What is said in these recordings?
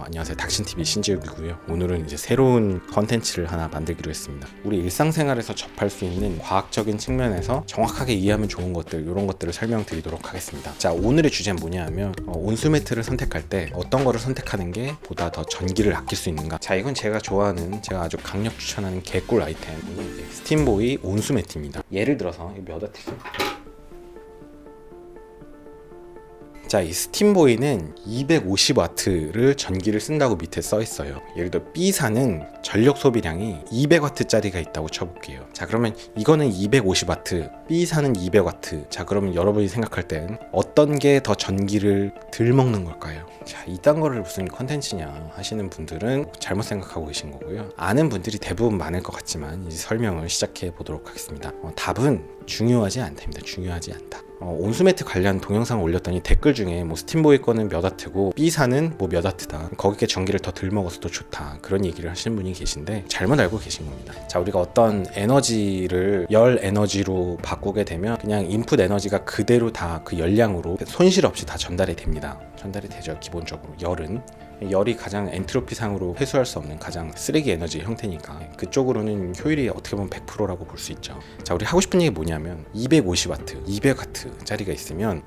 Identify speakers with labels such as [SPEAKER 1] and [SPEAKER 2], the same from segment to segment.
[SPEAKER 1] 안녕하세요, 닥신TV 신지욱이고요. 오늘은 이제 새로운 컨텐츠를 하나 만들기로 했습니다. 우리 일상생활에서 접할 수 있는 과학적인 측면에서 정확하게 이해하면 좋은 것들, 이런 것들을 설명드리도록 하겠습니다. 자, 오늘의 주제는 뭐냐 하면 온수 매트를 선택할 때 어떤 거를 선택하는 게 보다 더 전기를 아낄 수 있는가. 자, 이건 제가 좋아하는, 제가 아주 강력 추천하는 개꿀 아이템, 이게 스팀보이 온수 매트입니다. 예를 들어서 몇 와트죠? 자, 이 스팀보이는 250W를 전기를 쓴다고 밑에 써 있어요. 예를 들어 B사는 전력 소비량이 200W짜리가 있다고 쳐볼게요. 자, 그러면 이거는 250W, B사는 200W. 자, 그러면 여러분이 생각할 땐 어떤 게 더 전기를 덜 먹는 걸까요? 자, 이딴 거를 무슨 컨텐츠냐 하시는 분들은 잘못 생각하고 계신 거고요. 아는 분들이 대부분 많을 것 같지만 이제 설명을 시작해 보도록 하겠습니다. 답은 중요하지 않답니다. 중요하지 않다. 온수매트 관련 동영상을 올렸더니 댓글 중에 뭐 스팀보이 거는 몇 와트고 B사는 뭐 몇 와트다, 거기에 전기를 더 덜 먹어서 더 좋다, 그런 얘기를 하시는 분이 계신데 잘못 알고 계신 겁니다. 자, 우리가 어떤 에너지를 열 에너지로 바꾸게 되면 그냥 인풋 에너지가 그대로 다 그 열량으로 손실 없이 다 전달이 됩니다. 전달이 되죠. 기본적으로 열이 가장 엔트로피상으로 회수할 수 없는 가장 쓰레기 에너지 형태니까 그쪽으로는 효율이 어떻게 보면 100%라고 볼 수 있죠. 자, 우리 하고 싶은 얘기 뭐냐면 250W, 200W짜리가 있으면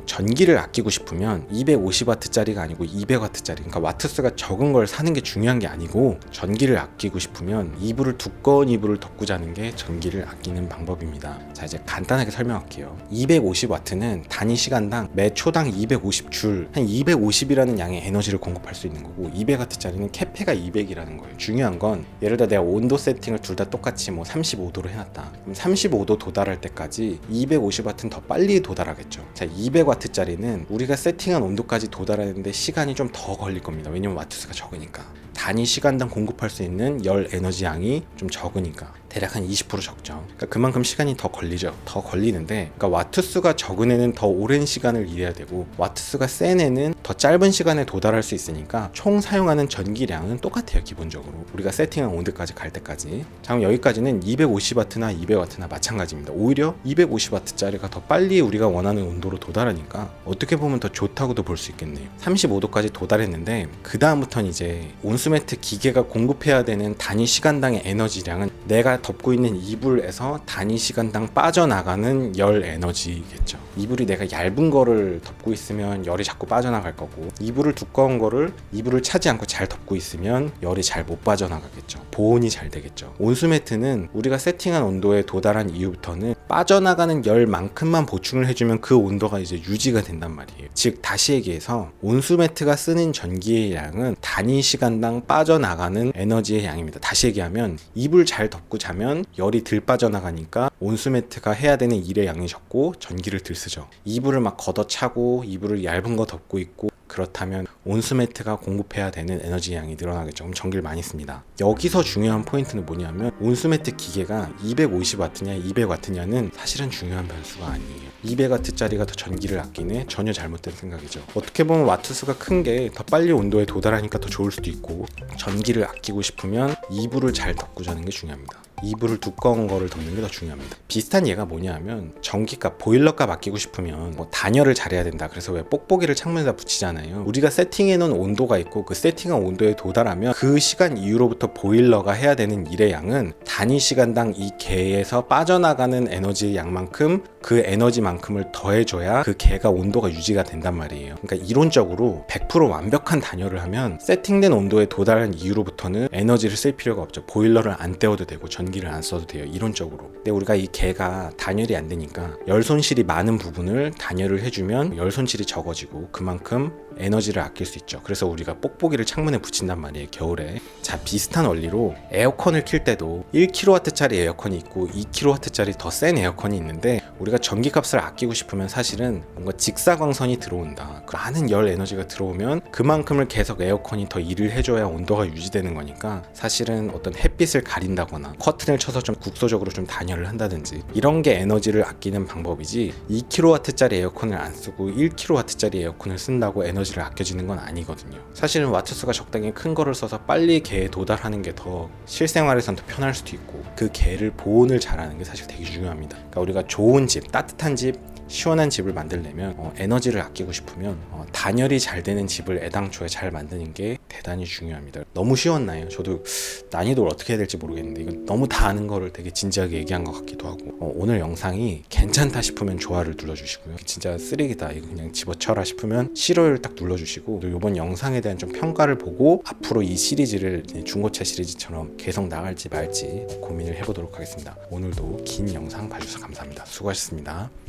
[SPEAKER 1] 전기를 아끼고 싶으면 250W짜리가 아니고 200W짜리, 그러니까 와트수가 적은 걸 사는 게 중요한 게 아니고 전기를 아끼고 싶으면 이불을 두꺼운 이불을 덮고 자는 게 전기를 아끼는 방법입니다. 자, 이제 간단하게 설명할게요. 250W는 단위 시간당 매 초당 250줄, 한 250이라는 양의 에너지를 공급할 수 있는 거고 200W짜리는 캐페가 200이라는 거예요. 중요한 건 예를 들어 내가 온도 세팅을 둘 다 똑같이 뭐 35도로 해놨다. 그럼 35도 도달할 때까지 250W는 더 빨리 도달하겠죠. 자, 200W짜리는 우리가 세팅한 온도까지 도달하는데 시간이 좀 더 걸릴 겁니다. 왜냐면 와트수가 적으니까. 단위 시간당 공급할 수 있는 열 에너지 양이 좀 적으니까 대략 한 20% 적죠. 그러니까 그만큼 시간이 더 걸리죠. 더 걸리는데, 그러니까 와트수가 적은 애는 더 오랜 시간을 일해야 되고 와트수가 센 애는 더 짧은 시간에 도달할 수 있으니까 총 사용하는 전기량은 똑같아요. 기본적으로 우리가 세팅한 온도까지 갈 때까지. 자, 그럼 여기까지는 250W나 200W나 마찬가지입니다. 오히려 250W짜리가 더 빨리 우리가 원하는 온도로 도달하니까 어떻게 보면 더 좋다고도 볼 수 있겠네요. 35도까지 도달했는데 그 다음부터는 이제 온수매트 기계가 공급해야 되는 단위 시간당의 에너지량은 내가 덮고 있는 이불에서 단위 시간당 빠져나가는 열 에너지겠죠. 이불이 내가 얇은 거를 덮고 있으면 열이 자꾸 빠져나갈 거고, 이불을 두꺼운 거를 이불을 차지 않고 잘 덮고 있으면 열이 잘 못 빠져나가겠죠. 보온이 잘 되겠죠. 온수매트는 우리가 세팅한 온도에 도달한 이후부터는 빠져나가는 열만큼만 보충을 해주면 그 온도가 이제 유지가 된단 말이에요. 즉 다시 얘기해서 온수매트가 쓰는 전기의 양은 단위 시간당 빠져나가는 에너지의 양입니다. 다시 얘기하면 이불 잘 덮고 자면 열이 덜 빠져나가니까 온수매트가 해야 되는 일의 양이 적고 전기를 덜 쓰죠. 이불을 막 걷어차고 이불을 얇은 거 덮고 있고 그렇다면 온수매트가 공급해야 되는 에너지 양이 늘어나겠죠. 그럼 전기를 많이 씁니다. 여기서 중요한 포인트는 뭐냐면 온수매트 기계가 250W냐 200W냐는 사실은 중요한 변수가 아니에요. 200W짜리가 더 전기를 아끼네? 전혀 잘못된 생각이죠. 어떻게 보면 와트수가 큰 게 더 빨리 온도에 도달하니까 더 좋을 수도 있고, 전기를 아끼고 싶으면 이불을 잘 덮고 자는 게 중요합니다. 이불을 두꺼운 거를 덮는 게 더 중요합니다. 비슷한 예가 뭐냐 하면 전기값, 보일러값 아끼고 싶으면 뭐 단열을 잘해야 된다. 그래서 왜 뽁뽁이를 창문에다 붙이잖아요. 우리가 세팅해 놓은 온도가 있고 그 세팅한 온도에 도달하면 그 시간 이후로부터 보일러가 해야 되는 일의 양은 단위 시간당 이 개에서 빠져나가는 에너지의 양만큼 그 에너지만큼을 더해줘야 그 개가 온도가 유지가 된단 말이에요. 그러니까 이론적으로 100% 완벽한 단열을 하면 세팅된 온도에 도달한 이후로부터는 에너지를 쓸 필요가 없죠. 보일러를 안 떼어도 되고 전기를 안 써도 돼요. 이론적으로. 근데 우리가 이 개가 단열이 안 되니까 열 손실이 많은 부분을 단열을 해주면 열 손실이 적어지고 그만큼 에너지를 아낄 수 있죠. 그래서 우리가 뽁뽁이를 창문에 붙인단 말이에요, 겨울에. 자, 비슷한 원리로 에어컨을 킬 때도 1kW짜리 에어컨이 있고 2kW짜리 더 센 에어컨이 있는데, 우리가 전기값을 아끼고 싶으면 사실은 뭔가 직사광선이 들어온다, 많은 열 에너지가 들어오면 그만큼을 계속 에어컨이 더 일을 해줘야 온도가 유지되는 거니까 사실은 어떤 햇빛을 가린다거나 커튼을 쳐서 좀 국소적으로 좀 단열을 한다든지 이런 게 에너지를 아끼는 방법이지, 2kW짜리 에어컨을 안 쓰고 1kW짜리 에어컨을 쓴다고 에너지를 아껴지는 건 아니거든요. 사실은 와트수가 적당히 큰 거를 써서 빨리 개에 도달하는 게 더 실생활에선 더 편할 수도 있고, 그 개를 보온을 잘하는 게 사실 되게 중요합니다. 그러니까 우리가 좋은 집, 따뜻한 집, 시원한 집을 만들려면 에너지를 아끼고 싶으면 단열이 잘 되는 집을 애당초에 잘 만드는 게 대단히 중요합니다. 너무 쉬웠나요? 저도 난이도를 어떻게 해야 될지 모르겠는데 이건 너무 다 아는 거를 되게 진지하게 얘기한 것 같기도 하고 오늘 영상이 괜찮다 싶으면 좋아요를 눌러주시고요. 진짜 쓰레기다 이거 그냥 집어쳐라 싶으면 싫어요를 딱 눌러주시고 또 이번 영상에 대한 좀 평가를 보고 앞으로 이 시리즈를 중고차 시리즈처럼 계속 나갈지 말지 고민을 해보도록 하겠습니다. 오늘도 긴 영상 봐주셔서 감사합니다. 수고하셨습니다.